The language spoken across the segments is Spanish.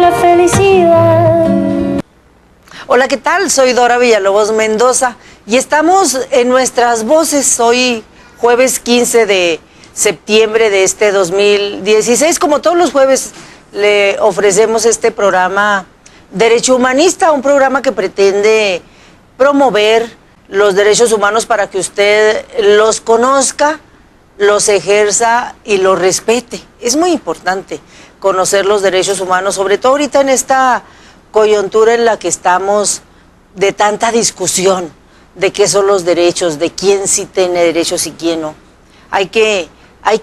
la felicidad. Hola, ¿qué tal? Soy Dora Villalobos Mendoza y estamos en Nuestras Voces hoy, jueves 15 de septiembre de este 2016. Como todos los jueves, le ofrecemos este programa Derecho Humanista, un programa que pretende promover los derechos humanos para que usted los conozca, los ejerza y los respete. Es muy importante conocer los derechos humanos, sobre todo ahorita en esta coyuntura en la que estamos de tanta discusión de qué son los derechos, de quién sí tiene derechos y quién no. Hay que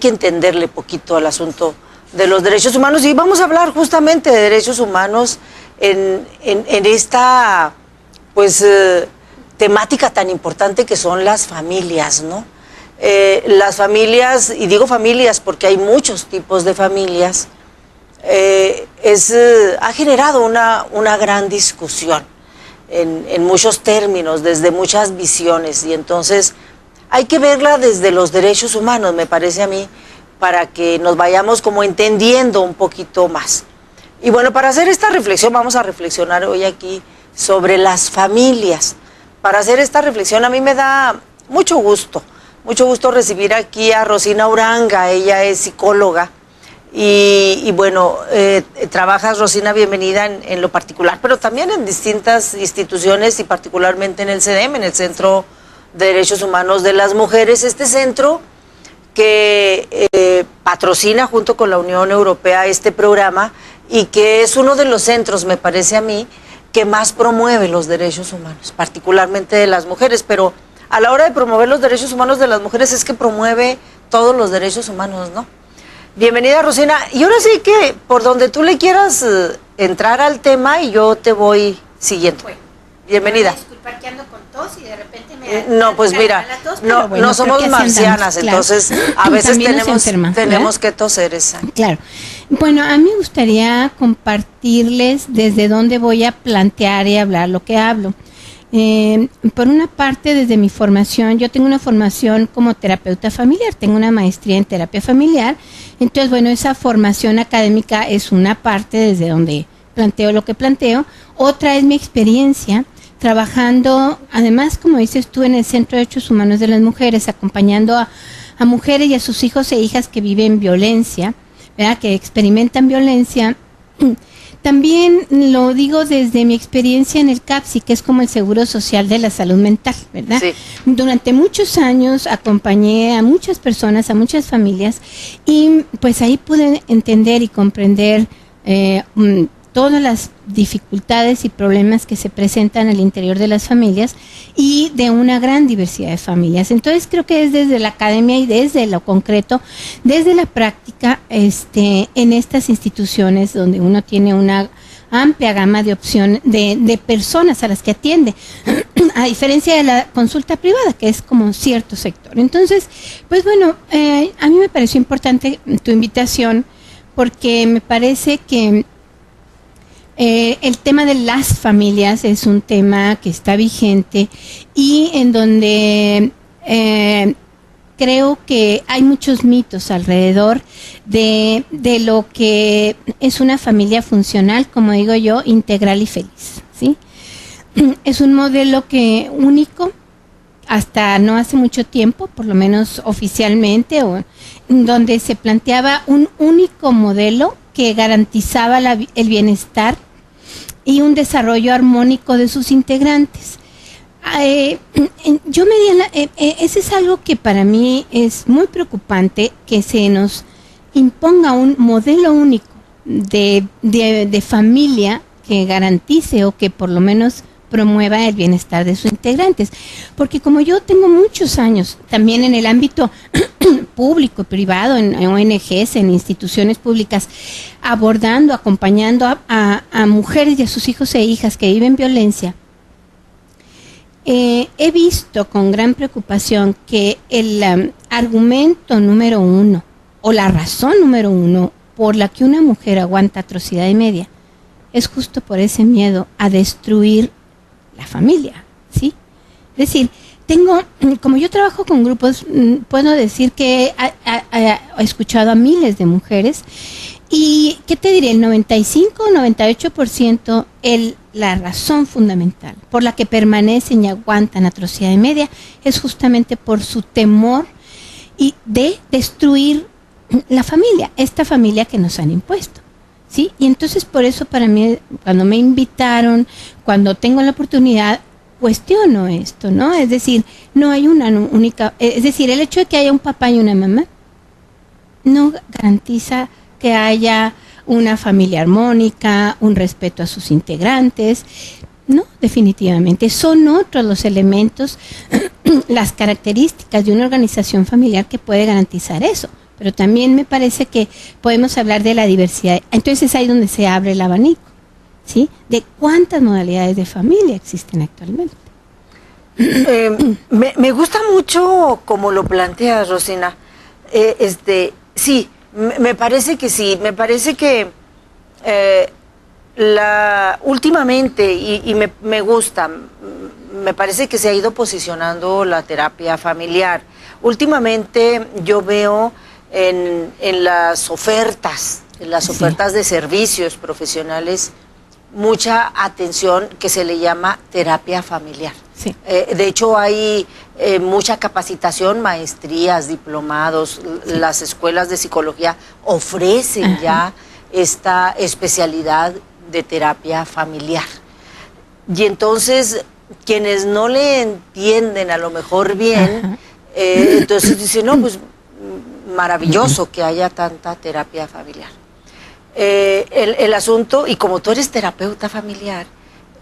entenderle poquito al asunto de los derechos humanos y vamos a hablar justamente de derechos humanos en esta temática tan importante que son las familias, ¿no? Las familias, y digo familias porque hay muchos tipos de familias, ha generado una gran discusión en muchos términos, desde muchas visiones, y entonces hay que verla desde los derechos humanos, me parece a mí, para que nos vayamos como entendiendo un poquito más. Y bueno, para hacer esta reflexión, vamos a reflexionar hoy aquí sobre las familias. Para hacer esta reflexión a mí me da mucho gusto recibir aquí a Rosina Uranga. Ella es psicóloga y bueno, trabajas, Rosina, bienvenida en lo particular, pero también en distintas instituciones y particularmente en el CEDEM, en el Centro de Derechos Humanos de las Mujeres, este centro que patrocina junto con la Unión Europea este programa y que es uno de los centros, me parece a mí, que más promueve los derechos humanos, particularmente de las mujeres, pero a la hora de promover los derechos humanos de las mujeres es que promueve todos los derechos humanos, ¿no? Bienvenida, Rosina. Y ahora sí que por donde tú le quieras entrar al tema y yo te voy siguiendo. Bueno, bienvenida. Me voy a disculpar que ando con tos y de repente no, pues mira, no somos marcianas, claro. Entonces a veces tenemos que toser esa. Claro. Bueno, a mí me gustaría compartirles desde dónde voy a plantear y hablar lo que hablo. Por una parte, desde mi formación, yo tengo una formación como terapeuta familiar, tengo una maestría en terapia familiar, entonces, bueno, esa formación académica es una parte desde donde planteo lo que planteo. Otra es mi experiencia trabajando, además, como dices tú, en el Centro de Derechos Humanos de las Mujeres, acompañando a mujeres y a sus hijos e hijas que viven violencia, ¿verdad?, que experimentan violencia. También lo digo desde mi experiencia en el CAPSI, que es como el Seguro Social de la Salud Mental, ¿verdad? Sí. Durante muchos años acompañé a muchas personas, a muchas familias, y pues ahí pude entender y comprender todas las dificultades y problemas que se presentan al interior de las familias y de una gran diversidad de familias. Entonces creo que es desde la academia y desde lo concreto, desde la práctica, en estas instituciones donde uno tiene una amplia gama de opciones de personas a las que atiende, a diferencia de la consulta privada, que es como cierto sector. Entonces, pues bueno, a mí me pareció importante tu invitación porque me parece que el tema de las familias es un tema que está vigente y en donde creo que hay muchos mitos alrededor de lo que es una familia funcional, como digo yo, integral y feliz, ¿sí? Es un modelo único, hasta no hace mucho tiempo, por lo menos oficialmente, donde se planteaba un único modelo que garantizaba el bienestar y un desarrollo armónico de sus integrantes. Ese es algo que para mí es muy preocupante, que se nos imponga un modelo único de familia que garantice o que por lo menos promueva el bienestar de sus integrantes. Porque como yo tengo muchos años también en el ámbito público, privado, en ONGs, en instituciones públicas, abordando, acompañando a mujeres y a sus hijos e hijas que viven violencia, he visto con gran preocupación que el argumento número uno o la razón número uno por la que una mujer aguanta atrocidad y media es justo por ese miedo a destruir la familia, ¿sí? Es decir, como yo trabajo con grupos, puedo decir que he escuchado a miles de mujeres Y, ¿qué te diré? El 95 o 98%, la razón fundamental por la que permanecen y aguantan atrocidad y media es justamente por su temor y de destruir la familia, esta familia que nos han impuesto, ¿sí? Y entonces por eso para mí, cuando me invitaron, cuando tengo la oportunidad, cuestiono esto, ¿no? Es decir, no hay una única, es decir, el hecho de que haya un papá y una mamá no garantiza que haya una familia armónica, un respeto a sus integrantes. No, definitivamente. Son otros los elementos, las características de una organización familiar que puede garantizar eso. Pero también me parece que podemos hablar de la diversidad. Entonces ahí es donde se abre el abanico, ¿sí? De cuántas modalidades de familia existen actualmente. Me gusta mucho como lo planteas, Rosina. Sí, me parece que sí, me parece que últimamente, y me gusta, me parece que se ha ido posicionando la terapia familiar. Últimamente yo veo en las ofertas, de servicios profesionales, mucha atención que se le llama terapia familiar. Sí. De hecho, hay mucha capacitación, maestrías, diplomados, sí. Las escuelas de psicología ofrecen ya esta especialidad de terapia familiar. Y entonces, quienes no le entienden a lo mejor bien, entonces dicen, no, pues maravilloso que haya tanta terapia familiar. El asunto, y como tú eres terapeuta familiar,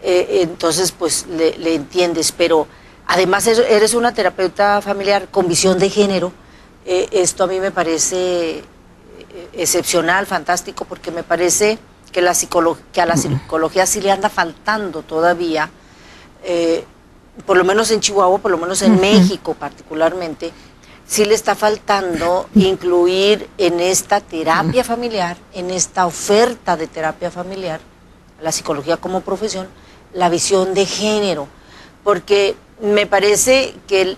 entonces pues le entiendes, pero además eres una terapeuta familiar con visión de género. Esto a mí me parece excepcional, fantástico, porque me parece que a la psicología sí le anda faltando todavía, por lo menos en Chihuahua, por lo menos en México particularmente, sí le está faltando incluir en esta terapia familiar, en esta oferta de terapia familiar, la psicología como profesión, la visión de género, porque me parece que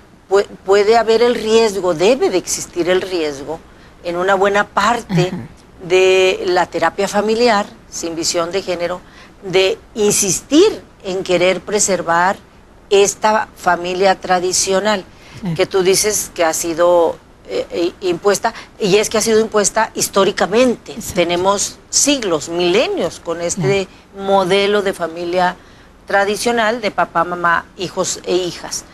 puede haber el riesgo, debe de existir el riesgo en una buena parte de la terapia familiar, sin visión de género, de insistir en querer preservar esta familia tradicional, que tú dices que ha sido impuesta, y es que ha sido impuesta históricamente. Exacto. Tenemos siglos, milenios con este modelo de familia tradicional de papá, mamá, hijos e hijas.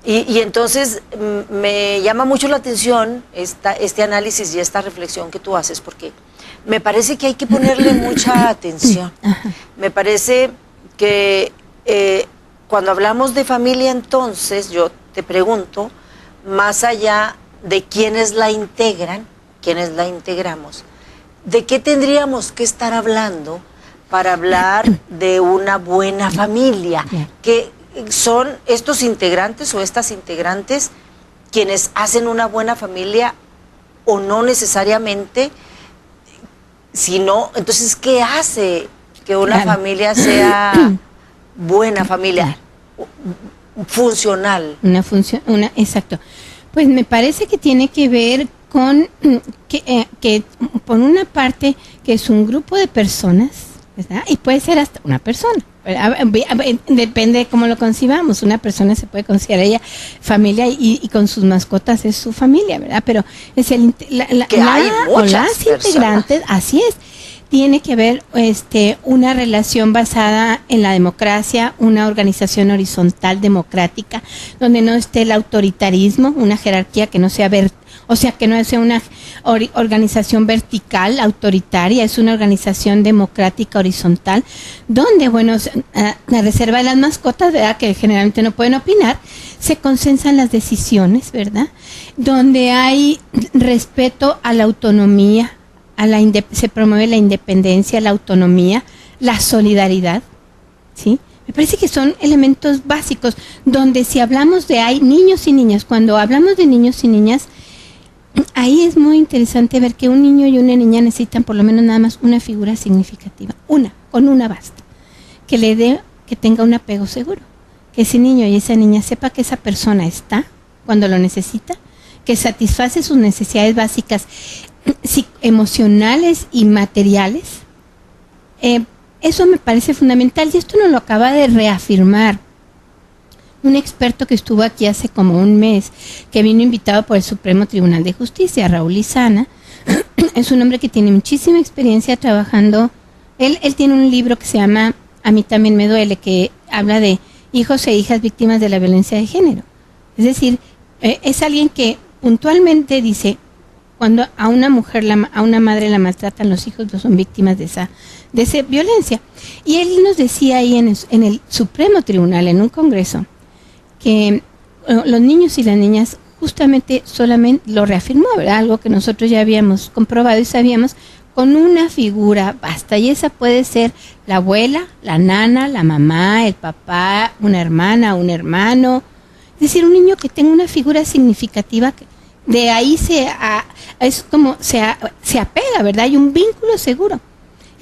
Y entonces me llama mucho la atención este análisis y esta reflexión que tú haces, porque me parece que hay que ponerle mucha atención. Me parece que cuando hablamos de familia, entonces yo te pregunto, más allá de quiénes la integran, quiénes la integramos, ¿de qué tendríamos que estar hablando para hablar de una buena familia? ¿Qué son estos integrantes o estas integrantes quienes hacen una buena familia o no necesariamente? Sino, entonces, ¿qué hace que una familia sea buena familia? Funcional. Exacto. Pues me parece que tiene que ver con que por una parte que es un grupo de personas, ¿verdad? Y puede ser hasta una persona, depende de cómo lo concibamos. Una persona se puede considerar ella familia y con sus mascotas es su familia, ¿verdad? Pero es las integrantes, así es. Tiene que haber una relación basada en la democracia, una organización horizontal democrática, donde no esté el autoritarismo, una jerarquía que no sea que no sea una organización vertical, autoritaria, es una organización democrática horizontal, donde, la reserva de las mascotas, ¿verdad?, que generalmente no pueden opinar, se consensan las decisiones, ¿verdad?, donde hay respeto a la autonomía, se promueve la independencia, la autonomía, la solidaridad, ¿sí? Me parece que son elementos básicos, donde si hablamos de niños y niñas, cuando hablamos de niños y niñas, ahí es muy interesante ver que un niño y una niña necesitan por lo menos nada más una figura significativa, con una basta, que tenga un apego seguro, que ese niño y esa niña sepa que esa persona está cuando lo necesita, que satisface sus necesidades básicas emocionales y materiales. Eso me parece fundamental y esto nos lo acaba de reafirmar un experto que estuvo aquí hace como un mes, que vino invitado por el Supremo Tribunal de Justicia, Raúl Lizana. Es un hombre que tiene muchísima experiencia trabajando. Él tiene un libro que se llama A mí también me duele, que habla de hijos e hijas víctimas de la violencia de género. Es decir, es alguien que puntualmente dice, cuando a una mujer, a una madre la maltratan, los hijos no son víctimas de esa violencia. Y él nos decía ahí en el Supremo Tribunal, en un congreso, que los niños y las niñas justamente solamente lo reafirmó, ¿verdad? Algo que nosotros ya habíamos comprobado y sabíamos, con una figura basta, y esa puede ser la abuela, la nana, la mamá, el papá, una hermana, un hermano. Es decir, un niño que tenga una figura significativa, de ahí es como se apega, ¿verdad? Hay un vínculo seguro.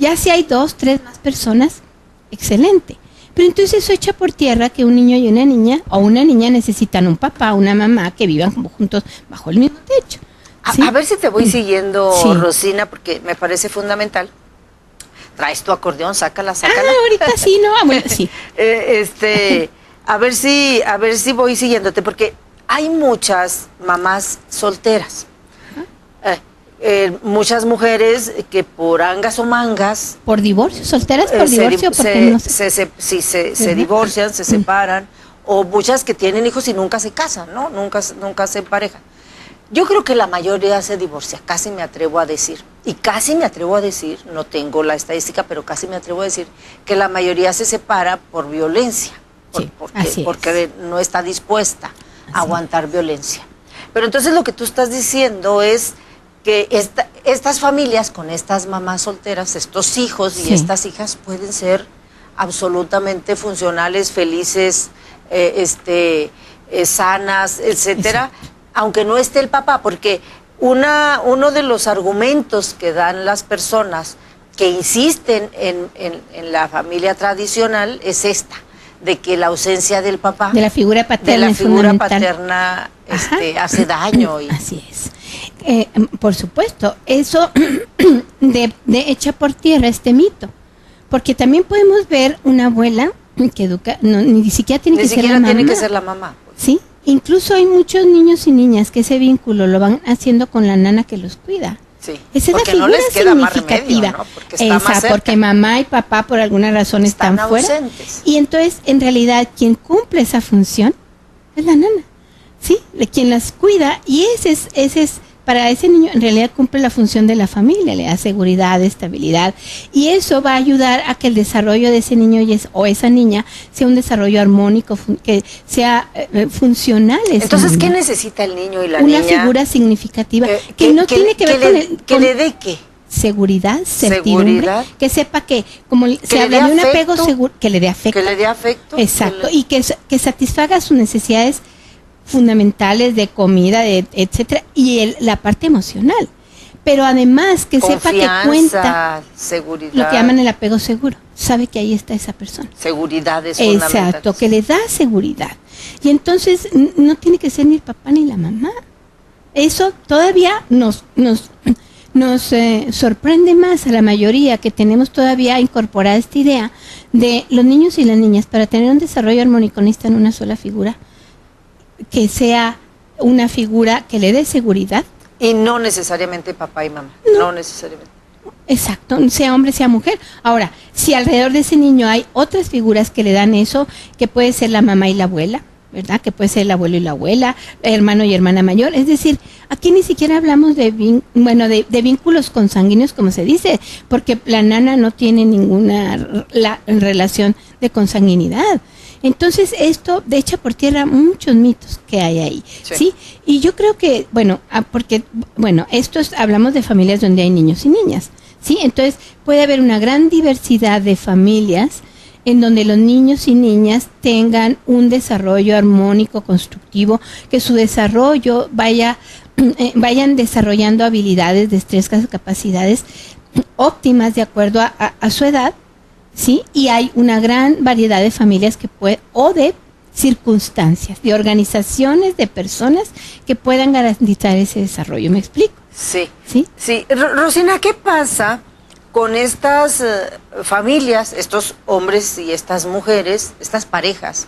Ya si hay 2, 3 más personas, excelente. Pero entonces eso echa por tierra que un niño y una niña, o una niña necesitan un papá, una mamá, que vivan juntos bajo el mismo techo. ¿Sí? A ver si te voy siguiendo, Sí. Rosina, porque me parece fundamental. Traes tu acordeón, sácala. Ahorita sí, ¿no? Bueno, sí. A ver si voy siguiéndote, porque hay muchas mamás solteras. Muchas mujeres que por angas o mangas ¿Por divorcio? ¿Solteras por divorcio? Porque no sé. se divorcian, se separan, o muchas que tienen hijos y nunca se casan, ¿no? Nunca se emparejan. Yo creo que la mayoría se divorcia, casi me atrevo a decir. Y casi me atrevo a decir, no tengo la estadística, pero casi me atrevo a decir que la mayoría se separa por violencia, Sí, así es. porque no está dispuesta a aguantar violencia. Pero entonces lo que tú estás diciendo es que estas familias con estas mamás solteras, estos hijos Sí. y estas hijas pueden ser absolutamente funcionales, felices, sanas, etcétera, aunque no esté el papá, porque uno de los argumentos que dan las personas que insisten en la familia tradicional es esta, de que la ausencia del papá, De la figura paterna de la es figura fundamental. paterna hace daño. Y Así es. Por supuesto, eso de echa por tierra este mito, porque también podemos ver una abuela que educa, ni siquiera tiene ni que ser la siquiera mamá. tiene que ser la mamá. Sí, incluso hay muchos niños y niñas que ese vínculo lo van haciendo con la nana que los cuida. Sí, Esa es la porque figura no les queda más significativa. remedio, ¿no? Porque está más cerca. Porque mamá y papá por alguna razón están fuera. ausentes. Y entonces, en realidad, quien cumple esa función es la nana, ¿sí? De quien las cuida, y ese es para ese niño en realidad cumple la función de la familia, le da seguridad, estabilidad, y eso va a ayudar a que el desarrollo de ese niño o esa niña sea un desarrollo armónico, que sea funcional. Entonces, ¿qué necesita el niño y la Una niña? figura significativa que no tiene que ver con el... ¿Que con le dé qué? seguridad, certidumbre, Seguridad. que sepa que, como se le habla dé de un apego afecto. seguro, que le dé afecto. Que le dé afecto. Exacto, y que satisfaga sus necesidades fundamentales de comida, etcétera, y la parte emocional. Pero además que sepa que cuenta, seguridad. lo que llaman el apego seguro, sabe que ahí está esa persona. Seguridad es fundamental. Exacto, que le da seguridad. Y entonces no tiene que ser ni el papá ni la mamá. Eso todavía nos sorprende más a la mayoría, que tenemos todavía incorporada esta idea de los niños y las niñas, para tener un desarrollo armónico necesitan una sola figura, que sea una figura que le dé seguridad. Y no necesariamente papá y mamá. No necesariamente. Exacto, sea hombre, sea mujer. Ahora, si alrededor de ese niño hay otras figuras que le dan eso, que puede ser la mamá y la abuela, ¿verdad? Que puede ser el abuelo y la abuela, hermano y hermana mayor. Es decir, aquí ni siquiera hablamos de vínculos consanguíneos, como se dice, porque la nana no tiene ninguna relación de consanguinidad. Entonces, esto echa por tierra muchos mitos que hay ahí, ¿sí? Y yo creo que, hablamos de familias donde hay niños y niñas, ¿sí? Entonces, puede haber una gran diversidad de familias en donde los niños y niñas tengan un desarrollo armónico, constructivo, que su desarrollo vayan desarrollando habilidades, destrezas, capacidades óptimas de acuerdo a su edad, ¿sí? Y hay una gran variedad de familias o de circunstancias, de organizaciones, de personas que puedan garantizar ese desarrollo. ¿Me explico? Sí. ¿Sí? Sí. Rosina, ¿qué pasa con estas familias, estos hombres y estas mujeres, estas parejas,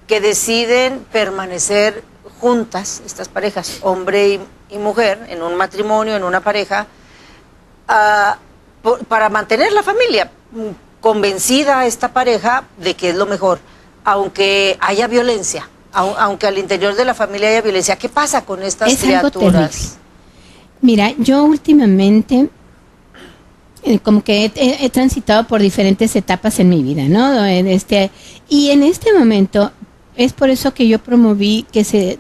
que deciden permanecer juntas, estas parejas, hombre y mujer, en un matrimonio, en una pareja, para mantener la familia, convencida esta pareja de que es lo mejor, aunque haya violencia, aunque al interior de la familia haya violencia? ¿Qué pasa con estas criaturas? Mira, yo últimamente como que he transitado por diferentes etapas en mi vida, ¿no? Y en este momento es por eso que yo promoví que se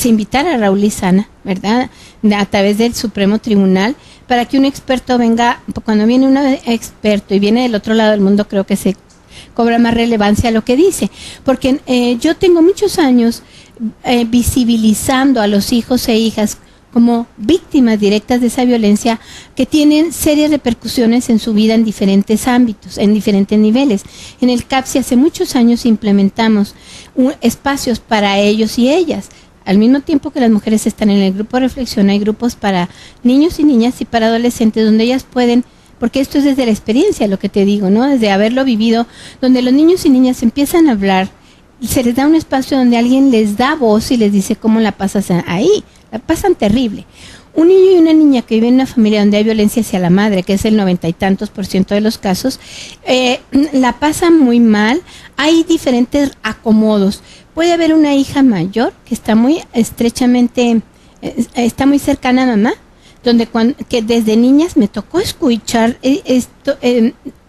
invitara a Raúl Lizana, ¿verdad? A través del Supremo Tribunal, para que un experto venga. Cuando viene un experto y viene del otro lado del mundo, creo que se cobra más relevancia lo que dice, porque yo tengo muchos años visibilizando a los hijos e hijas como víctimas directas de esa violencia, que tienen serias repercusiones en su vida en diferentes ámbitos, en diferentes niveles. En el CAPSI hace muchos años implementamos espacios para ellos y ellas. Al mismo tiempo que las mujeres están en el grupo de reflexión, hay grupos para niños y niñas y para adolescentes donde ellas pueden, porque esto es desde la experiencia, lo que te digo, ¿no? Desde haberlo vivido, donde los niños y niñas empiezan a hablar, se les da un espacio donde alguien les da voz y les dice cómo la pasas ahí. La pasan terrible. Un niño y una niña que viven en una familia donde hay violencia hacia la madre, que es el 90 y tantos % de los casos, la pasan muy mal. Hay diferentes acomodos. Puede haber una hija mayor que está muy estrechamente, está muy cercana a mamá, que desde niñas me tocó escuchar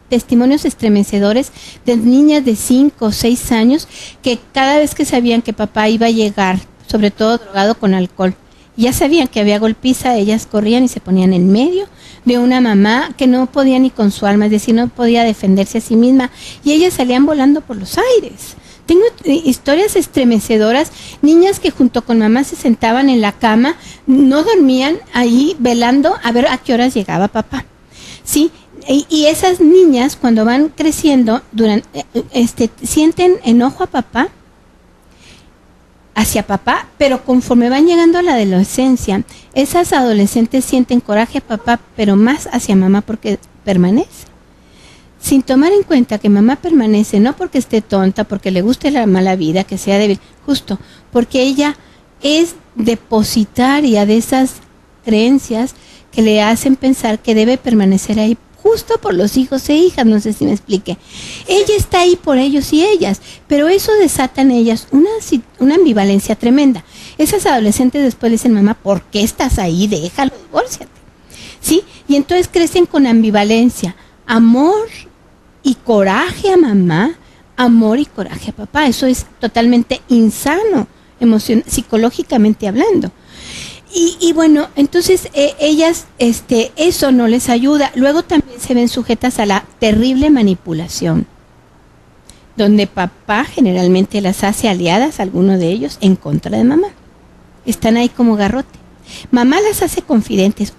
testimonios estremecedores de niñas de 5 o 6 años que cada vez que sabían que papá iba a llegar, sobre todo drogado con alcohol, ya sabían que había golpiza, ellas corrían y se ponían en medio de una mamá que no podía ni con su alma, es decir, no podía defenderse a sí misma, y ellas salían volando por los aires. Tengo historias estremecedoras, niñas que junto con mamá se sentaban en la cama, no dormían ahí velando a ver a qué horas llegaba papá. ¿Sí? Y esas niñas cuando van creciendo, sienten enojo a papá, hacia papá, pero conforme van llegando a la adolescencia, esas adolescentes sienten coraje a papá, pero más hacia mamá porque permanece. Sin tomar en cuenta que mamá permanece no porque esté tonta, porque le guste la mala vida, que sea débil, justo porque ella es depositaria de esas creencias que le hacen pensar que debe permanecer ahí justo por los hijos e hijas, no sé si me expliqué. Ella está ahí por ellos y ellas, pero eso desata en ellas una ambivalencia tremenda. Esas adolescentes después le dicen, mamá, ¿por qué estás ahí? Déjalo, divórciate. ¿Sí? Y entonces crecen con ambivalencia, amor y coraje a mamá, amor y coraje a papá. Eso es totalmente insano, psicológicamente hablando. Y bueno, entonces ellas, eso no les ayuda. Luego también se ven sujetas a la terrible manipulación, donde papá generalmente las hace aliadas, alguno de ellos, en contra de mamá. Están ahí como garrote. Mamá las hace confidentes,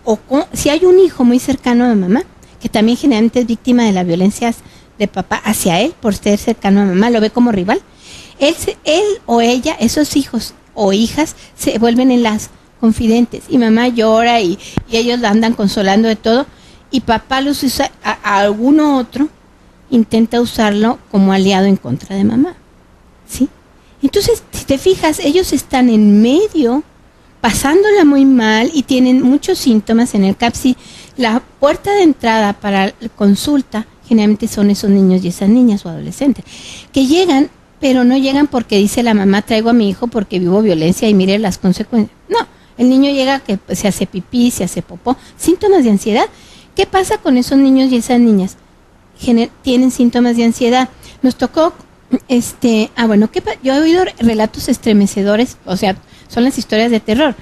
si hay un hijo muy cercano a mamá, que también generalmente es víctima de las violencias de papá hacia él, por ser cercano a mamá, lo ve como rival. Él o ella, esos hijos o hijas, se vuelven en las confidentes, y mamá llora y ellos la andan consolando de todo, y papá los usa a alguno otro, intenta usarlo como aliado en contra de mamá. ¿Sí? Entonces, si te fijas, ellos están en medio, pasándola muy mal y tienen muchos síntomas. En el CAPSI, la puerta de entrada para la consulta generalmente son esos niños y esas niñas o adolescentes que llegan, pero no llegan porque dice la mamá, traigo a mi hijo porque vivo violencia y mire las consecuencias. No. El niño llega que se hace pipí, se hace popó, síntomas de ansiedad. ¿Qué pasa con esos niños y esas niñas? Tienen síntomas de ansiedad. Nos tocó, yo he oído relatos estremecedores, o sea, son las historias de terror,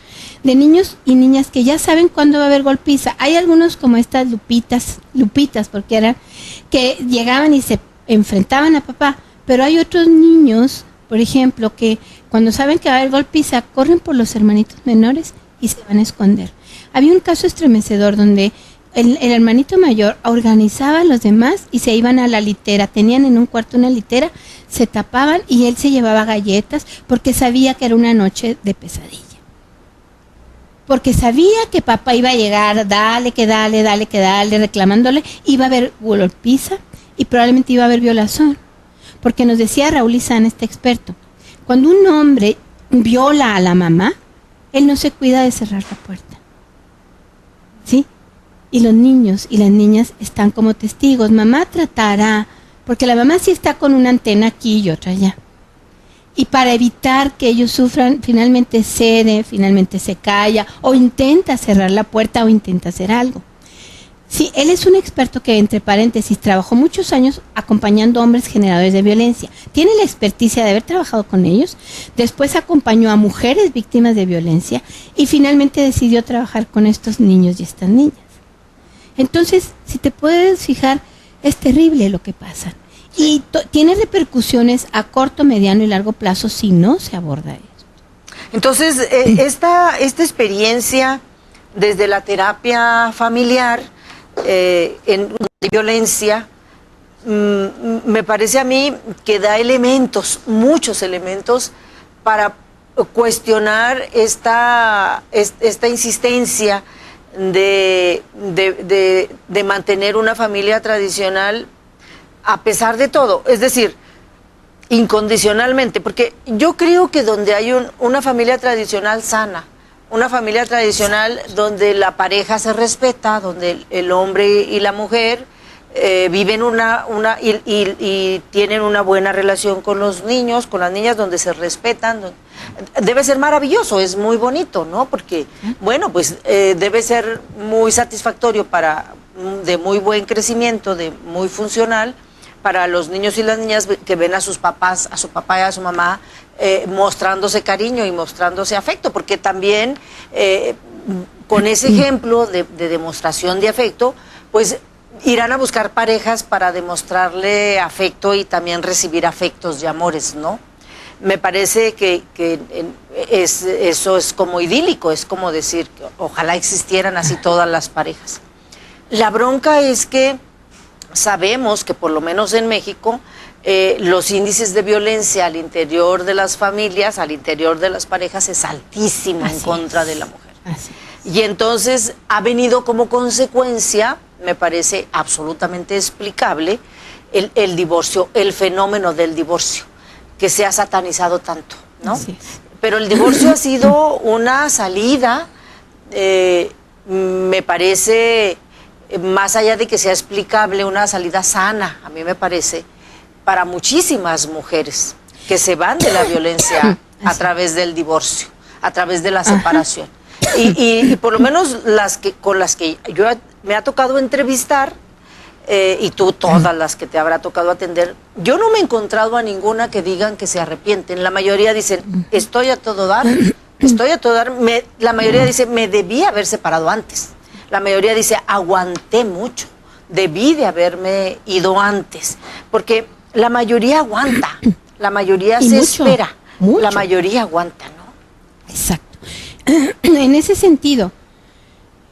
de niños y niñas que ya saben cuándo va a haber golpiza. Hay algunos como estas lupitas, porque eran, que llegaban y se enfrentaban a papá, pero hay otros niños, por ejemplo, que cuando saben que va a haber golpiza, corren por los hermanitos menores y se van a esconder. Había un caso estremecedor donde el hermanito mayor organizaba a los demás y se iban a la litera. Tenían en un cuarto una litera, se tapaban y él se llevaba galletas porque sabía que era una noche de pesadilla. porque sabía que papá iba a llegar, dale, reclamándole, iba a haber golpiza y probablemente iba a haber violación. Porque nos decía Raúl Izán, este experto, cuando un hombre viola a la mamá, él no se cuida de cerrar la puerta. ¿Sí? Y los niños y las niñas están como testigos. Mamá tratará, porque la mamá sí está con una antena aquí y otra allá. Y para evitar que ellos sufran, finalmente cede, finalmente se calla, o intenta cerrar la puerta o intenta hacer algo. Sí, él es un experto que, entre paréntesis, trabajó muchos años acompañando hombres generadores de violencia. Tiene la experticia de haber trabajado con ellos, después acompañó a mujeres víctimas de violencia y finalmente decidió trabajar con estos niños y estas niñas. Entonces, si te puedes fijar, es terrible lo que pasa. Y tiene repercusiones a corto, mediano y largo plazo si no se aborda esto. Entonces, esta experiencia desde la terapia familiar en violencia, me parece a mí que da elementos, muchos elementos, para cuestionar esta insistencia de mantener una familia tradicional a pesar de todo, es decir, incondicionalmente, porque yo creo que donde hay una familia tradicional sana, una familia tradicional donde la pareja se respeta, donde el hombre y la mujer viven y tienen una buena relación con los niños, con las niñas, donde se respetan, debe ser maravilloso, es muy bonito, ¿no? Porque, bueno, pues debe ser muy satisfactorio de muy buen crecimiento, de muy funcional, para los niños y las niñas que ven a sus papás, a su papá y a su mamá mostrándose cariño y mostrándose afecto, porque también con ese ejemplo de demostración de afecto, pues irán a buscar parejas para demostrarle afecto y también recibir afectos y amores, ¿no? Me parece que eso es como idílico, es como decir, que ojalá existieran así todas las parejas. La bronca es que sabemos que por lo menos en México los índices de violencia al interior de las familias, al interior de las parejas es altísimo en contra de la mujer. Y entonces ha venido como consecuencia, me parece absolutamente explicable, el divorcio, el fenómeno del divorcio, que se ha satanizado tanto, ¿no? Pero el divorcio ha sido una salida, me parece, más allá de que sea explicable, una salida sana, a mí me parece, para muchísimas mujeres que se van de la violencia a través del divorcio, a través de la separación. Y por lo menos con las que yo me ha tocado entrevistar, y tú todas las que te habrá tocado atender, yo no me he encontrado a ninguna que digan que se arrepienten. La mayoría dicen, estoy a todo dar, la mayoría dice, me debí haber separado antes. La mayoría dice, aguanté mucho, debí de haberme ido antes, porque la mayoría aguanta, la mayoría se espera, la mayoría aguanta, ¿no? Exacto. En ese sentido,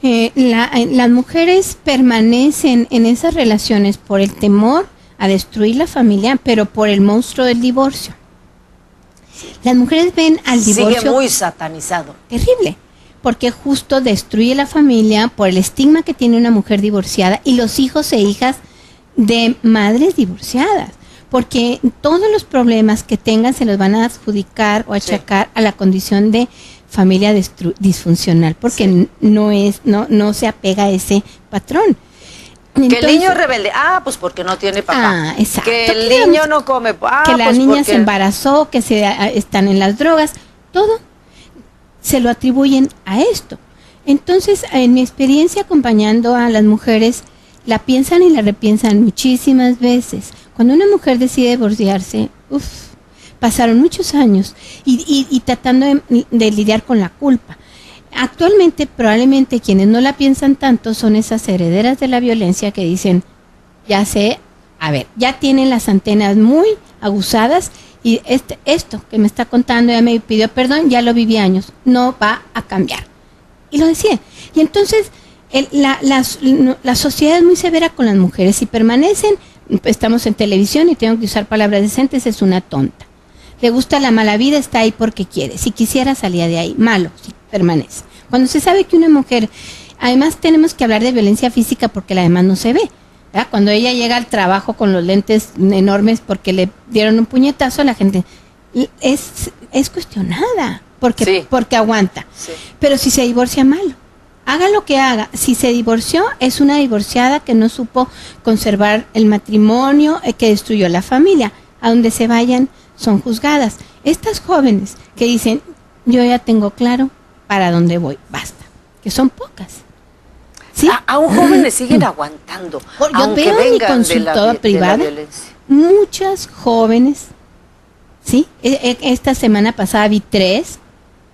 las mujeres permanecen en esas relaciones por el temor a destruir la familia, pero por el monstruo del divorcio. Las mujeres ven al divorcio... Sigue muy satanizado. Terrible. Porque justo destruye la familia por el estigma que tiene una mujer divorciada y los hijos e hijas de madres divorciadas. Porque todos los problemas que tengan se los van a adjudicar o achacar a la condición de familia disfuncional, porque no se apega a ese patrón. Entonces, que el niño es rebelde, pues porque no tiene papá. Exacto. Que el niño no come, que la pues niña porque... se embarazó, que están en las drogas, todo se lo atribuyen a esto. Entonces, en mi experiencia acompañando a las mujeres, la piensan y la repiensan muchísimas veces. Cuando una mujer decide divorciarse, pasaron muchos años y tratando de lidiar con la culpa. Actualmente, probablemente quienes no la piensan tanto son esas herederas de la violencia que dicen, ya sé, ya tienen las antenas muy aguzadas y esto que me está contando ya me pidió perdón, ya lo viví años, no va a cambiar. Y lo decía. Y entonces la sociedad es muy severa con las mujeres. Si permanecen, estamos en televisión y tengo que usar palabras decentes, es una tonta. Le gusta la mala vida, está ahí porque quiere. Si quisiera salía de ahí, malo, si permanece. Cuando se sabe que una mujer, además tenemos que hablar de violencia física porque la demás no se ve, ¿verdad? Cuando ella llega al trabajo con los lentes enormes porque le dieron un puñetazo, la gente es cuestionada porque, Sí. porque aguanta. Sí. Pero si se divorcia, malo. Haga lo que haga. Si se divorció, es una divorciada que no supo conservar el matrimonio, que destruyó la familia. A donde se vayan, son juzgadas. Estas jóvenes que dicen, yo ya tengo claro para dónde voy, basta. Que son pocas. ¿Sí? A un joven le siguen aguantando, Yo aunque veo en mi vengan consultorio de la privado violencia. muchas jóvenes, ¿sí? Esta semana pasada vi 3,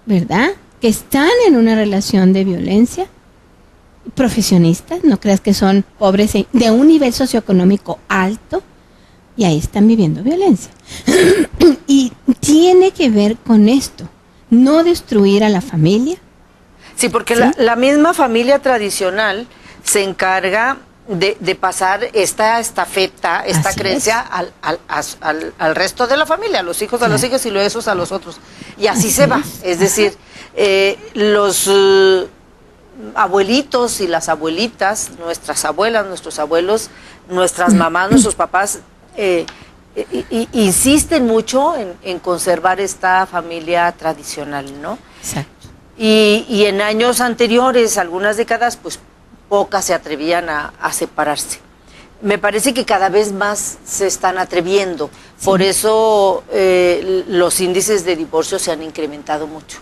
¿verdad? Que están en una relación de violencia, profesionistas, no creas que son pobres de un nivel socioeconómico alto, y ahí están viviendo violencia. Y tiene que ver con esto, no destruir a la familia. Sí, porque ¿Sí? la misma familia tradicional se encarga de pasar esta estafeta, esta Así creencia al resto de la familia, a los hijos, a los Claro. hijos y luego esos a los otros. Y así Así se va. es. Es decir, los abuelitos y las abuelitas, nuestras abuelas, nuestros abuelos, nuestras mamás, nuestros papás, insisten mucho en conservar esta familia tradicional, ¿no? Exacto. Y en años anteriores, algunas décadas, pues pocas se atrevían a separarse. Me parece que cada vez más se están atreviendo. Sí. Por eso los índices de divorcio se han incrementado mucho.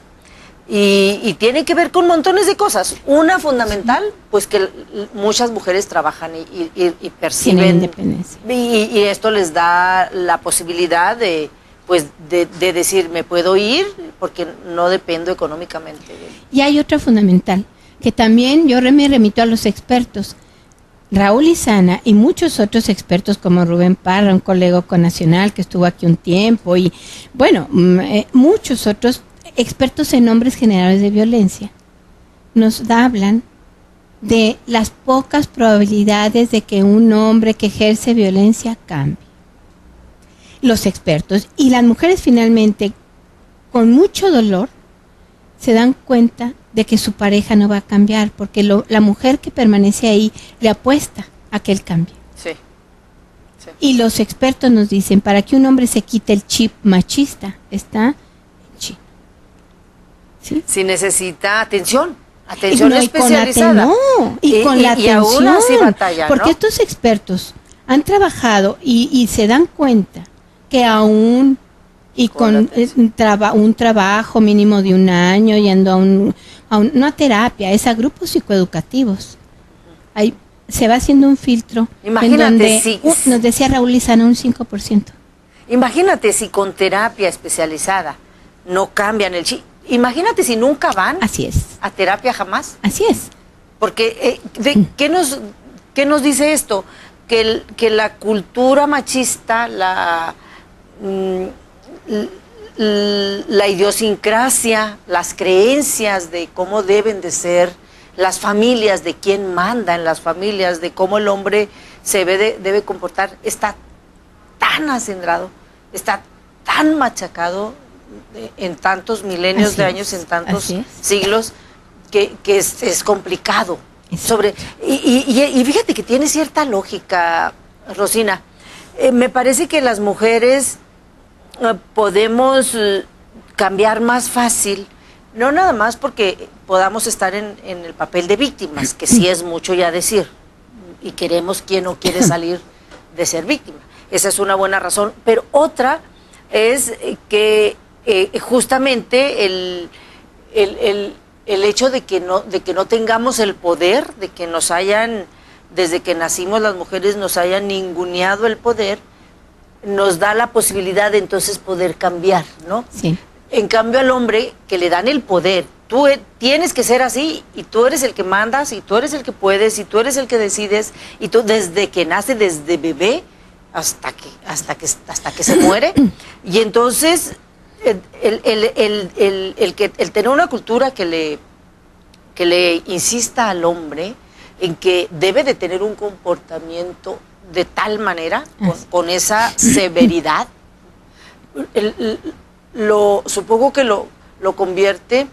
Y tiene que ver con montones de cosas. Una fundamental, pues que muchas mujeres trabajan y perciben. Tienen independencia. Y esto les da la posibilidad de decir, me puedo ir porque no dependo económicamente de él. Y hay otra fundamental, que también yo me remito a los expertos. Raúl Izana y muchos otros expertos como Rubén Parra, un colega nacional que estuvo aquí un tiempo, y bueno, muchos otros expertos en hombres generadores de violencia, nos hablan de las pocas probabilidades de que un hombre que ejerce violencia cambie. Los expertos y las mujeres finalmente, con mucho dolor, se dan cuenta de que su pareja no va a cambiar, porque la mujer que permanece ahí le apuesta a que él cambie. Sí. Sí. Y los expertos nos dicen, para que un hombre se quite el chip machista, está en China. ¿Sí? Si necesita atención No, y especializada. con la y aún atención, así batalla, porque ¿no? estos expertos han trabajado y se dan cuenta que aún y Con la con un trabajo mínimo de 1 año, yendo no a terapia, es a grupos psicoeducativos. Ahí se va haciendo un filtro. Imagínate en donde, si- nos decía Raúl Izana, un 5%. Imagínate si con terapia especializada no cambian el chip. Imagínate si nunca van Así es, a terapia jamás. así es. Porque, ¿qué nos dice esto? Que la cultura machista, la idiosincrasia, las creencias de cómo deben de ser las familias, de quién manda en las familias, de cómo el hombre se debe comportar, está tan acendrado, está tan machacado en tantos milenios Así de es, años, en tantos así es. siglos, que es complicado. Exacto. Y fíjate que tiene cierta lógica, Rosina. Me parece que las mujeres podemos cambiar más fácil, no nada más porque podamos estar en el papel de víctimas, que sí es mucho ya decir, y queremos quien no quiere salir de ser víctima. Esa es una buena razón, pero otra es que justamente el hecho de que no tengamos el poder, de que nos hayan, desde que nacimos las mujeres nos hayan ninguneado el poder, nos da la posibilidad de entonces poder cambiar, ¿no? Sí. En cambio al hombre que le dan el poder, tú tienes que ser así y tú eres el que mandas y tú eres el que puedes y tú eres el que decides y tú desde que nace, desde bebé hasta que se muere. Y entonces el tener una cultura que le insista al hombre en que debe de tener un comportamiento de tal manera, con esa severidad, supongo que lo convierte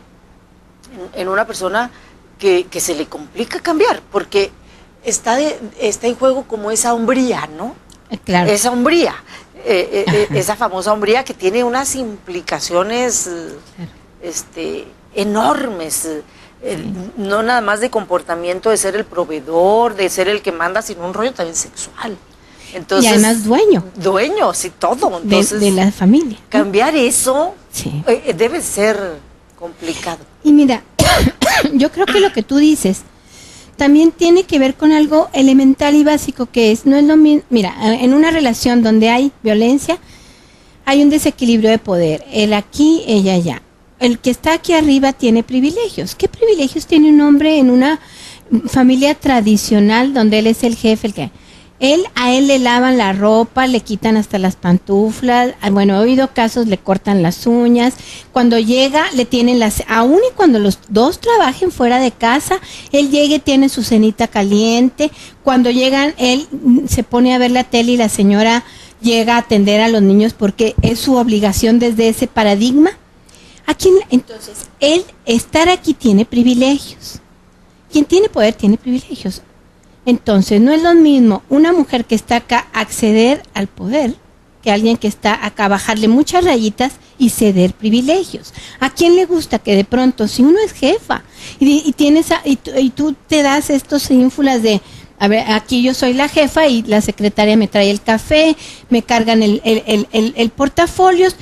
en una persona que se le complica cambiar, porque está en juego como esa hombría, ¿no? Claro. Esa hombría, esa famosa hombría que tiene unas implicaciones enormes, no nada más de comportamiento, de ser el proveedor, de ser el que manda, sino un rollo también sexual. Entonces, y además dueño. Dueño, sí, todo. Entonces, de la familia. Cambiar eso sí. Debe ser complicado. Y mira, yo creo que lo que tú dices también tiene que ver con algo elemental y básico que es, no es lo mismo, mira, en una relación donde hay violencia, hay un desequilibrio de poder, él aquí, ella allá. El que está aquí arriba tiene privilegios. ¿Qué privilegios tiene un hombre en una familia tradicional donde él es el jefe, el que... A él le lavan la ropa, le quitan hasta las pantuflas, bueno, he oído casos, le cortan las uñas, cuando llega le tienen aún y cuando los dos trabajen fuera de casa, él llega y tiene su cenita caliente, cuando llegan él se pone a ver la tele y la señora llega a atender a los niños porque es su obligación desde ese paradigma. Entonces, él estar aquí tiene privilegios, quien tiene poder tiene privilegios. Entonces, no es lo mismo una mujer que está acá acceder al poder que alguien que está acá bajarle muchas rayitas y ceder privilegios. ¿A quién le gusta que de pronto, si uno es jefa y tú te das estos ínfulas de, a ver, aquí yo soy la jefa y la secretaria me trae el café, me cargan el portafolios,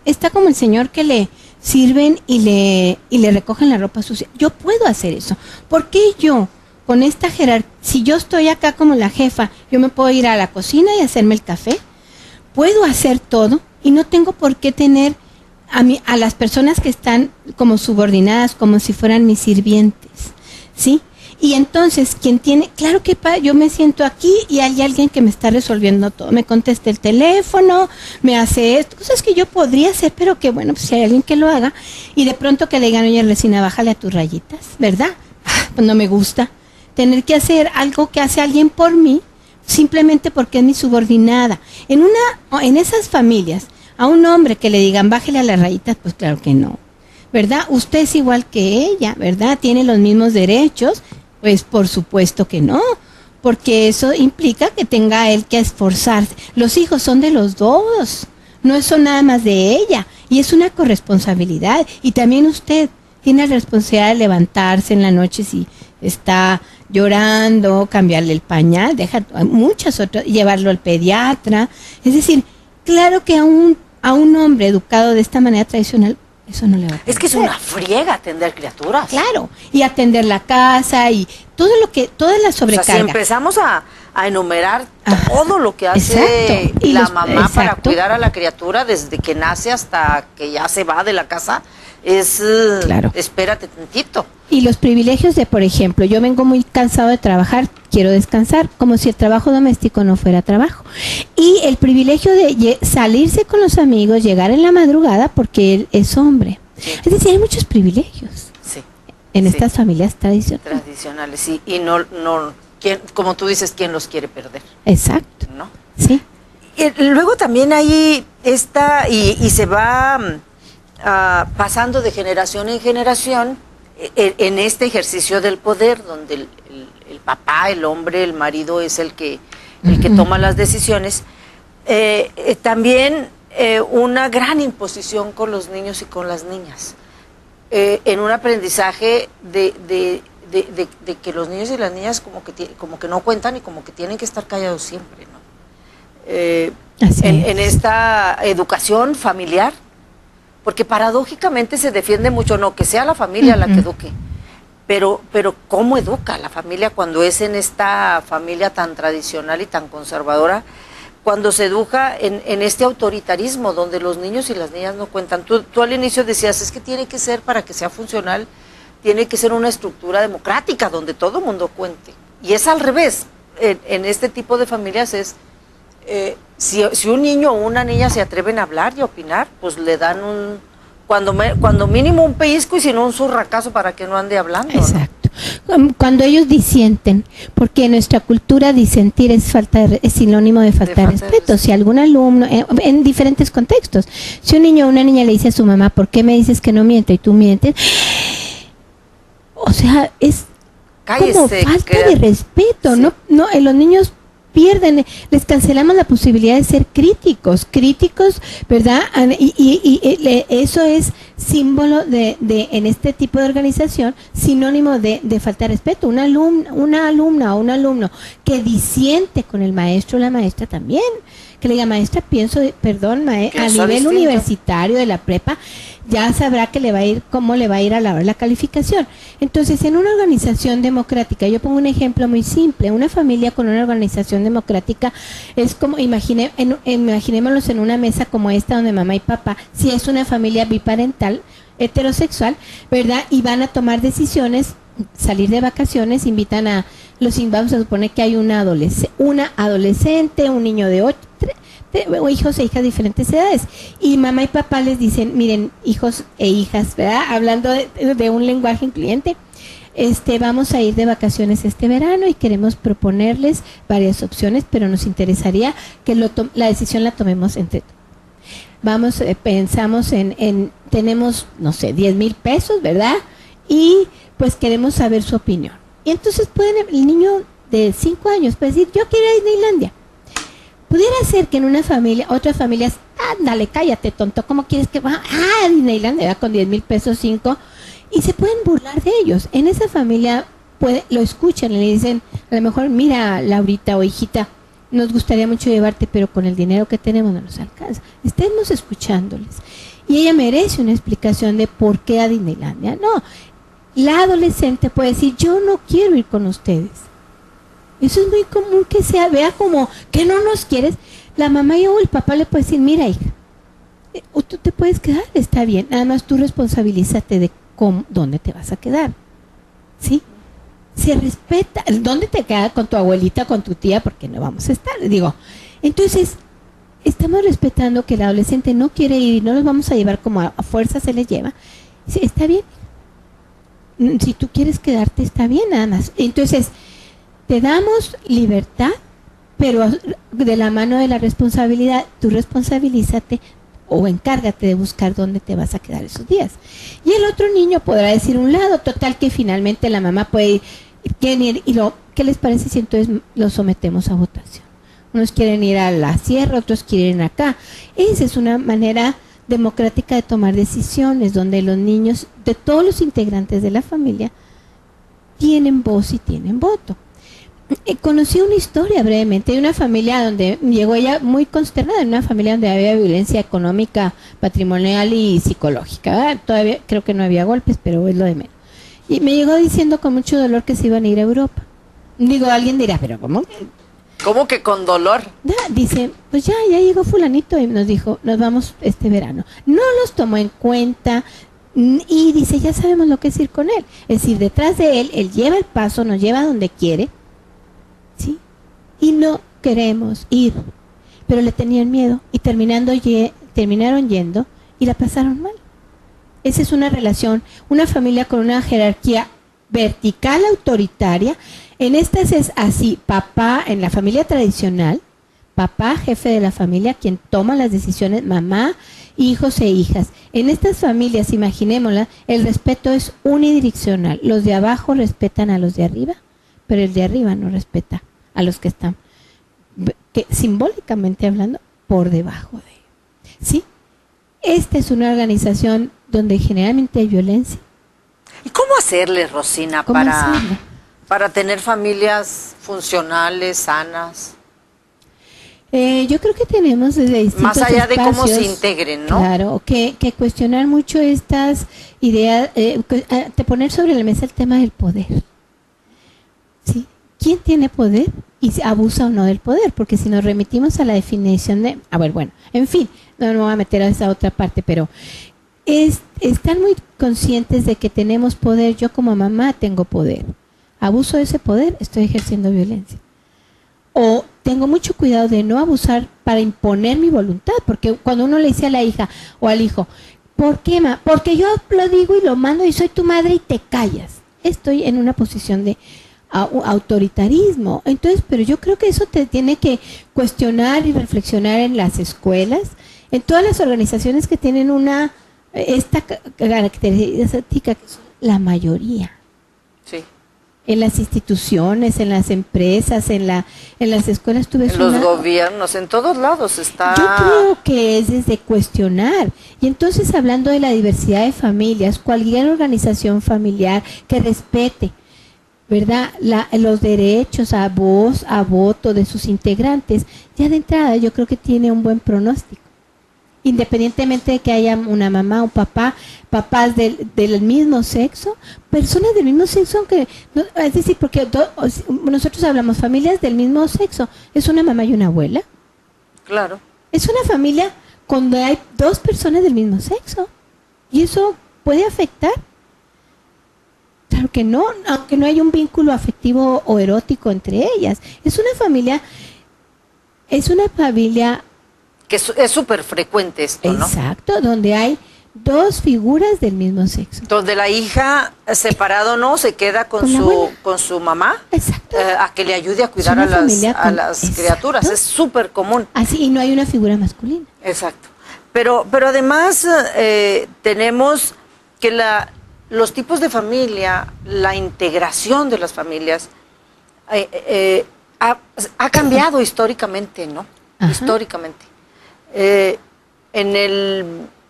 está como el señor que le sirven y le recogen la ropa sucia? Yo puedo hacer eso. ¿Por qué yo? Con esta jerarquía, si yo estoy acá como la jefa, yo me puedo ir a la cocina y hacerme el café, puedo hacer todo y no tengo por qué tener a las personas que están como subordinadas, como si fueran mis sirvientes, ¿sí? Y entonces, quien tiene, claro que yo me siento aquí y hay alguien que me está resolviendo todo, me contesta el teléfono, me hace esto, cosas que yo podría hacer, pero que bueno, pues si hay alguien que lo haga, y de pronto que le digan, oye, Resina, bájale a tus rayitas, ¿verdad? Pues no me gusta tener que hacer algo que hace alguien por mí, simplemente porque es mi subordinada. En esas familias, a un hombre que le digan, bájale a las rayitas, pues claro que no, ¿verdad? Usted es igual que ella, ¿verdad? Tiene los mismos derechos, pues por supuesto que no, porque eso implica que tenga él que esforzarse. Los hijos son de los dos, no son nada más de ella, y es una corresponsabilidad, y también usted tiene la responsabilidad de levantarse en la noche si está llorando, cambiarle el pañal, muchas otras, llevarlo al pediatra. Es decir, claro que a un hombre educado de esta manera tradicional, eso no le va a parecer. Es que es una friega atender criaturas. Claro, y atender la casa y toda la sobrecarga. O sea, si empezamos a enumerar todo lo que hace la mamá para cuidar a la criatura desde que nace hasta que ya se va de la casa, claro. Espérate tantito. Y los privilegios de, por ejemplo, yo vengo muy cansado de trabajar, quiero descansar, como si el trabajo doméstico no fuera trabajo. Y el privilegio de salirse con los amigos, llegar en la madrugada porque él es hombre. Sí. Es decir, hay muchos privilegios en estas familias tradicionales. Sí. Y no como tú dices, ¿quién los quiere perder? Exacto. ¿No? Sí. Y luego también hay y se va pasando de generación en generación en este ejercicio del poder, donde el papá, el hombre, el marido es el que toma las decisiones. También una gran imposición con los niños y con las niñas, en un aprendizaje de que los niños y las niñas como que no cuentan y como que tienen que estar callados siempre, ¿no? En esta educación familiar, porque paradójicamente se defiende mucho, no, que sea la familia la que eduque, pero ¿cómo educa la familia cuando es en esta familia tan tradicional y tan conservadora? Cuando se educa en este autoritarismo donde los niños y las niñas no cuentan. Tú al inicio decías, es que tiene que ser, para que sea funcional, tiene que ser una estructura democrática donde todo el mundo cuente. Y es al revés. En este tipo de familias es, si un niño o una niña se atreven a hablar y a opinar, pues le dan cuando mínimo un pellizco y si no un zurracazo para que no ande hablando. Exacto. ¿No? Cuando ellos disienten, porque en nuestra cultura disentir es sinónimo de falta de respeto. Si algún alumno, en diferentes contextos, si un niño o una niña le dice a su mamá, ¿por qué me dices que no miento y tú mientes? o sea, es Cállese, como falta queda- de respeto, Sí. no, los niños pierden, les cancelamos la posibilidad de ser críticos, ¿verdad? Eso es símbolo en este tipo de organización, sinónimo de falta de respeto. Una alumna o un alumno que disiente con el maestro o la maestra también, que le diga, maestra, pienso, perdón, a Pienso nivel distinto. universitario de la prepa, ya sabrá que le va a ir, cómo le va a ir a la hora de la calificación. Entonces, en una organización democrática, yo pongo un ejemplo muy simple, una familia con una organización democrática es como, imaginémoslos en una mesa como esta donde mamá y papá, si es una familia biparental, heterosexual, ¿verdad? Y van a tomar decisiones, salir de vacaciones, vamos a suponer que hay una adolescente, un niño de 8, o hijos e hijas de diferentes edades, y mamá y papá les dicen, miren, hijos e hijas, ¿verdad? Hablando de un lenguaje incluyente, vamos a ir de vacaciones este verano y queremos proponerles varias opciones, pero nos interesaría que la decisión la tomemos entre todos. Pensamos tenemos, no sé, 10,000 pesos, ¿verdad? Y pues queremos saber su opinión. Y entonces el niño de 5 años puede decir, yo quiero ir a Disneylandia. Pudiera ser que en una familia, otras familias, ándale, cállate, tonto, ¿cómo quieres que va? A Disneylandia, con 10,000 pesos, 5, y se pueden burlar de ellos. En esa familia lo escuchan y le dicen, a lo mejor, mira, Laurita o hijita, nos gustaría mucho llevarte, pero con el dinero que tenemos no nos alcanza. Estemos escuchándoles. Y ella merece una explicación de por qué a Disneylandia. No, la adolescente puede decir, yo no quiero ir con ustedes. Eso es muy común que vea como que no nos quieres. La mamá o el papá le puede decir, mira, hija, tú te puedes quedar, está bien, nada más tú responsabilízate de dónde te vas a quedar. ¿Sí? Se respeta, ¿dónde te quedas? Con tu abuelita, con tu tía, porque no vamos a estar. Entonces, estamos respetando que el adolescente no quiere ir y no los vamos a llevar como a fuerza se les lleva. Sí, está bien. Si tú quieres quedarte, está bien, nada más. Entonces, te damos libertad, pero de la mano de la responsabilidad, tú responsabilízate o encárgate de buscar dónde te vas a quedar esos días. Y el otro niño podrá decir un lado, total que finalmente la mamá puede ir, ¿qué les parece si entonces lo sometemos a votación? Unos quieren ir a la sierra, otros quieren ir acá. Esa es una manera democrática de tomar decisiones, donde los niños de todos los integrantes de la familia tienen voz y tienen voto. Conocí una historia brevemente de una familia donde llegó ella muy consternada, en una familia donde había violencia económica, patrimonial y psicológica, ¿verdad? Todavía creo que no había golpes, pero es lo de menos. Y me llegó diciendo con mucho dolor que se iban a ir a Europa. Alguien dirá, pero ¿cómo? ¿Cómo que con dolor? Dice, pues ya llegó fulanito y nos dijo, nos vamos este verano. No los tomó en cuenta y dice, ya sabemos lo que es ir con él. Es decir, detrás de él lleva el paso, nos lleva donde quiere, ¿sí? Y no queremos ir, pero le tenían miedo y terminaron yendo y la pasaron mal. Esa es una relación, una familia con una jerarquía vertical autoritaria. En estas es así, papá, en la familia tradicional, papá, jefe de la familia, quien toma las decisiones, mamá, hijos e hijas. En estas familias, imaginémosla, el respeto es unidireccional. Los de abajo respetan a los de arriba, pero el de arriba no respeta a los que están, que simbólicamente hablando, por debajo de ellos. ¿Sí? Esta es una organización donde generalmente hay violencia. ¿Y cómo hacerle, Rosina, ¿Cómo hacerle? para tener familias funcionales, sanas? Yo creo que tenemos desde distintos Más allá de cómo se espacios, integren, ¿no? Claro, que cuestionar mucho estas ideas, de poner sobre la mesa el tema del poder. ¿Sí? ¿Quién tiene poder y se abusa o no del poder? Porque si nos remitimos a la definición de... bueno, en fin, no me voy a meter a esa otra parte, pero están muy conscientes de que tenemos poder. Yo como mamá tengo poder. Abuso de ese poder, estoy ejerciendo violencia. O tengo mucho cuidado de no abusar para imponer mi voluntad, porque cuando uno le dice a la hija o al hijo, ¿por qué, ma? Porque yo lo digo y lo mando y soy tu madre y te callas. Estoy en una posición de autoritarismo. Entonces, pero yo creo que eso te tiene que cuestionar y reflexionar en las escuelas, en todas las organizaciones que tienen esta característica, que son la mayoría. En las instituciones, en las empresas, en las escuelas, tú ves En los gobiernos, en todos lados está. Yo creo que es desde cuestionar. Y entonces, hablando de la diversidad de familias, cualquier organización familiar que respete, ¿verdad?, los derechos a voz, a voto de sus integrantes, ya de entrada yo creo que tiene un buen pronóstico. Independientemente de que haya una mamá, un papá, papás del mismo sexo, personas del mismo sexo, aunque no, es decir, porque nosotros hablamos familias del mismo sexo, es una mamá y una abuela. Claro. Es una familia cuando hay dos personas del mismo sexo, y eso puede afectar. Claro que no, aunque no hay un vínculo afectivo o erótico entre ellas. Es una familia Que es súper frecuente esto, ¿no? Exacto, donde hay dos figuras del mismo sexo. Donde la hija, separado no, se queda con su mamá. Exacto. A que le ayude a cuidar a las criaturas. Es súper común. Así, y no hay una figura masculina. Exacto. Pero además tenemos que los tipos de familia, la integración de las familias, ha cambiado históricamente, ¿no? Ajá. Históricamente.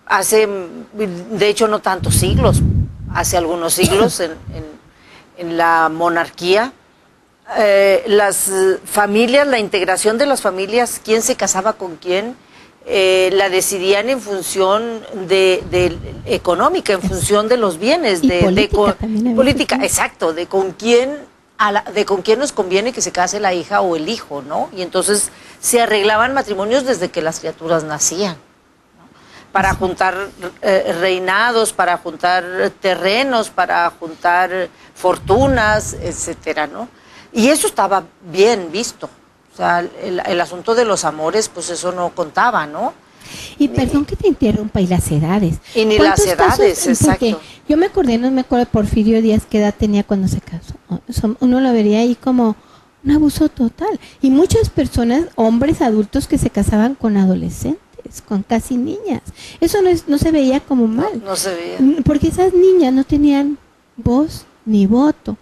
Hace, de hecho, no tantos siglos, hace algunos siglos en la monarquía, las familias, la integración de las familias, quién se casaba con quién, la decidían en función de económica, en función de los bienes, política, exacto, de con quién nos conviene que se case la hija o el hijo, ¿no? Y entonces se arreglaban matrimonios desde que las criaturas nacían, ¿no? Para juntar reinados, para juntar terrenos, para juntar fortunas, etcétera, ¿no? Y eso estaba bien visto. O sea, el asunto de los amores, pues eso no contaba, ¿no? Y perdón que te interrumpa, y las edades. Y ni las edades, exacto. Porque yo me acordé, no me acuerdo, Porfirio Díaz, qué edad tenía cuando se casó. Uno lo vería ahí como un abuso total. Y muchas personas, hombres adultos, que se casaban con adolescentes, con casi niñas. Eso no se veía como mal. No se veía. Porque esas niñas no tenían voz ni voto,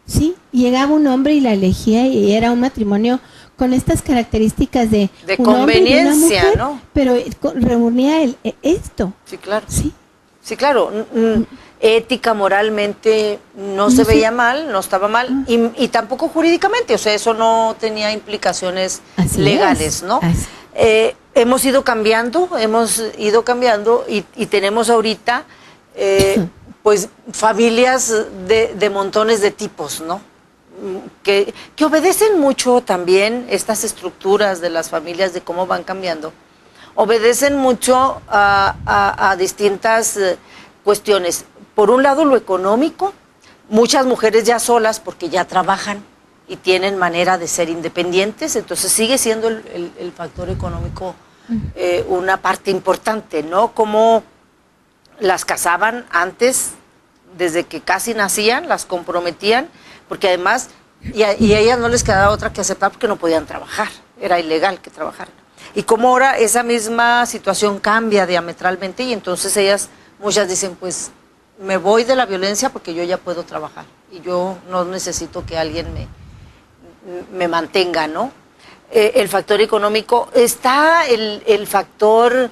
¿sí? Llegaba un hombre y la elegía, y era un matrimonio con estas características de un conveniencia, hombre y una mujer, ¿no? Pero reunía esto. Sí, claro. Sí. Sí, claro. Ética, moralmente, no se veía mal, no estaba mal, y tampoco jurídicamente, o sea, eso no tenía implicaciones legales, ¿no? Hemos ido cambiando, y tenemos ahorita, pues, familias de montones de tipos, ¿no? Que obedecen mucho también estas estructuras de las familias, de cómo van cambiando, obedecen mucho a distintas cuestiones. Por un lado, lo económico, muchas mujeres ya solas porque ya trabajan y tienen manera de ser independientes, entonces sigue siendo el factor económico una parte importante, ¿no? Como las casaban antes, desde que casi nacían, las comprometían, porque además, y a ellas no les quedaba otra que aceptar porque no podían trabajar, era ilegal que trabajaran. Y como ahora esa misma situación cambia diametralmente, y entonces muchas dicen, pues me voy de la violencia porque yo ya puedo trabajar y yo no necesito que alguien me mantenga, ¿no? El factor económico, está el factor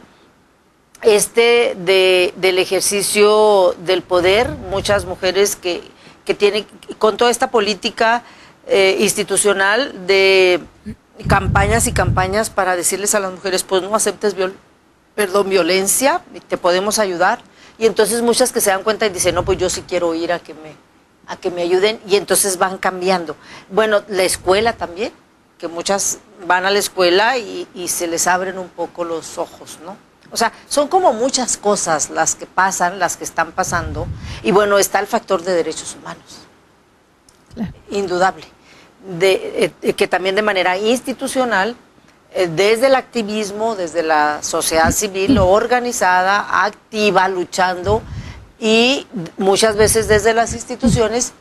del ejercicio del poder, muchas mujeres que tienen, con toda esta política institucional de campañas y campañas para decirles a las mujeres, pues no aceptes violencia, te podemos ayudar. Y entonces muchas que se dan cuenta y dicen, no, pues yo sí quiero ir a que me ayuden, y entonces van cambiando. Bueno, la escuela también, que muchas van a la escuela y se les abren un poco los ojos, ¿no? O sea, son como muchas cosas las que pasan, las que están pasando, y bueno, está el factor de derechos humanos, claro, indudable, que también de manera institucional, desde el activismo, desde la sociedad civil organizada, activa, luchando, y muchas veces desde las instituciones,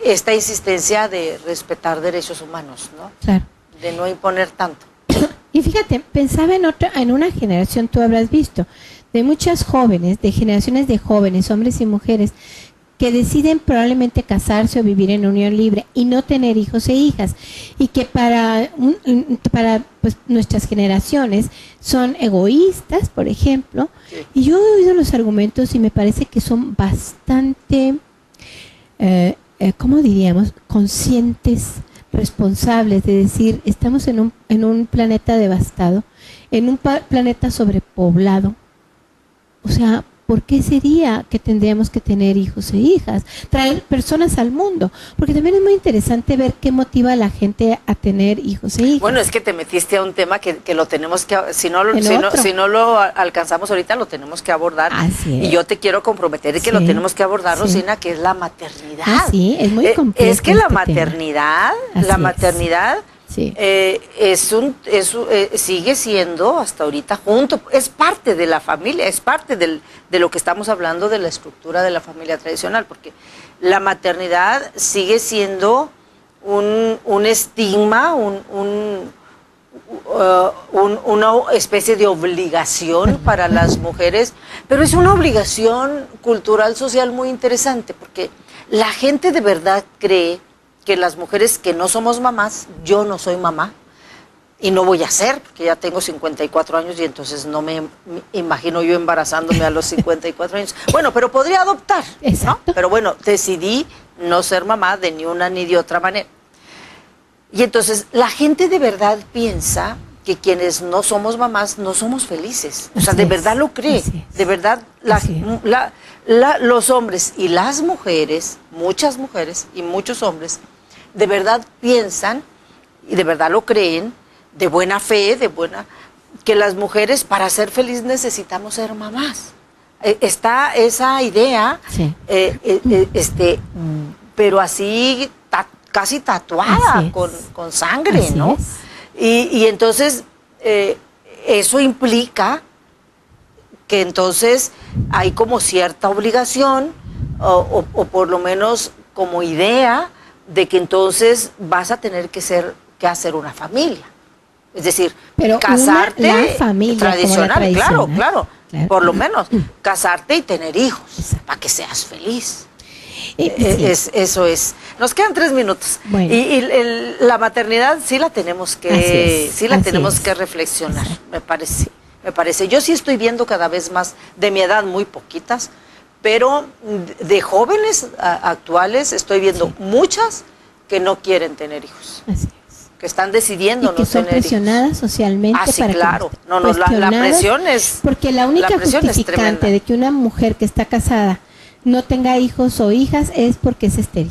esta insistencia de respetar derechos humanos, ¿no? Claro. De no imponer tanto. Y fíjate, pensaba en una generación, tú habrás visto, de muchas jóvenes, de generaciones de jóvenes, hombres y mujeres, que deciden probablemente casarse o vivir en unión libre y no tener hijos e hijas, y que para pues, nuestras generaciones son egoístas, por ejemplo. Sí. Y yo he oído los argumentos y me parece que son bastante, ¿cómo diríamos?, conscientes, responsables, de decir, estamos en un planeta devastado, en un planeta sobrepoblado. O sea, ¿por qué sería que tendríamos que tener hijos e hijas? Traer personas al mundo. Porque también es muy interesante ver qué motiva a la gente a tener hijos e hijas. Bueno, es que te metiste a un tema que lo tenemos que, si no lo alcanzamos ahorita, lo tenemos que abordar. Así es. Y yo te quiero comprometer que lo tenemos que abordar, Sí. Rosina, que es la maternidad. Ah, sí, es muy complejo. Es que la este maternidad, Sí. sigue siendo hasta ahorita es parte de la familia, es parte de lo que estamos hablando de la estructura de la familia tradicional, porque la maternidad sigue siendo un estigma, una especie de obligación para las mujeres, pero es una obligación cultural, social muy interesante, porque la gente de verdad cree que las mujeres que no somos mamás, yo no soy mamá y no voy a ser, porque ya tengo 54 años y entonces no me imagino yo embarazándome a los 54 años. Bueno, pero podría adoptar, ¿no? Pero bueno, decidí no ser mamá de ni una ni de otra manera. Y entonces la gente de verdad piensa que quienes no somos mamás no somos felices. O sea, de verdad lo cree. De verdad, los hombres y las mujeres, muchas mujeres y muchos hombres, de verdad piensan y de verdad lo creen, de buena fe, que las mujeres para ser felices necesitamos ser mamás. Está esa idea, Sí. pero así casi tatuada con sangre, Así ¿no? es. Y entonces eso implica que entonces hay como cierta obligación o por lo menos como idea de que entonces vas a tener que hacer una familia. Es decir, pero casarte la familia tradicional, como la claro, por lo menos casarte y tener hijos para que seas feliz. Eso es. Nos quedan 3 minutos. Bueno. Y la maternidad sí la tenemos que reflexionar, me parece. Yo sí estoy viendo cada vez más, de mi edad muy poquitas, pero de jóvenes actuales estoy viendo muchas que no quieren tener hijos. Así es. Que están decidiendo y que no son tener presionadas hijos. socialmente Sí, para claro. que La presión es. porque la única presión es justificante tremenda. de que una mujer que está casada no tenga hijos o hijas es porque es estéril.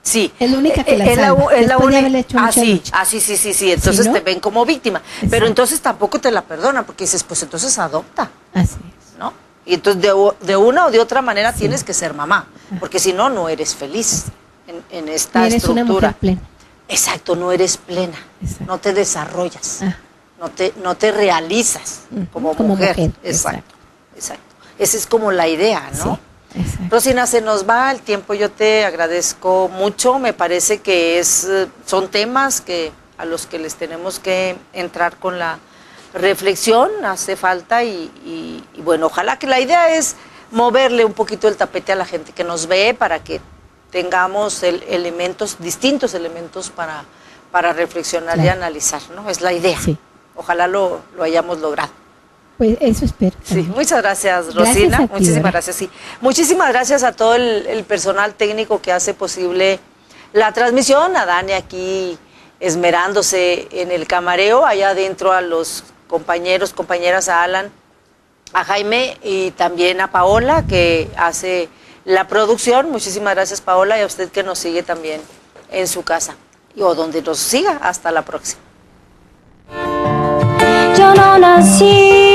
Sí. Es la única que la salva. Es la Después de única. haberle hecho mucha lucha. Sí. Entonces ¿Sí, no? te ven como víctima. Exacto. Pero entonces tampoco te la perdonan porque dices, pues entonces adopta, Así es. ¿no? Y entonces de una o de otra manera tienes que ser mamá, porque si no, no eres feliz en esta Eres estructura. una mujer plena. Exacto, no eres plena, Exacto. no te desarrollas, Ah. no te realizas como mujer. Exacto. Esa es como la idea, ¿no? Sí, exacto. Rosina, se nos va el tiempo, yo te agradezco mucho, me parece que son temas a los que les tenemos que entrar con la reflexión, hace falta y bueno, ojalá que la idea es moverle un poquito el tapete a la gente que nos ve para que tengamos distintos elementos para reflexionar y analizar, ¿no? Es la idea. Sí. Ojalá lo hayamos logrado. Pues eso espero. Sí, también. muchas gracias, Gracias Rosina. a ti, Muchísimas Dora. gracias. Sí. Muchísimas gracias a todo el personal técnico que hace posible la transmisión, a Dani aquí esmerándose en el camareo, allá adentro a los compañeros, compañeras, a Alan, a Jaime y también a Paola que hace la producción. Muchísimas gracias, Paola, y a usted que nos sigue también en su casa o donde nos siga. Hasta la próxima. Yo no nací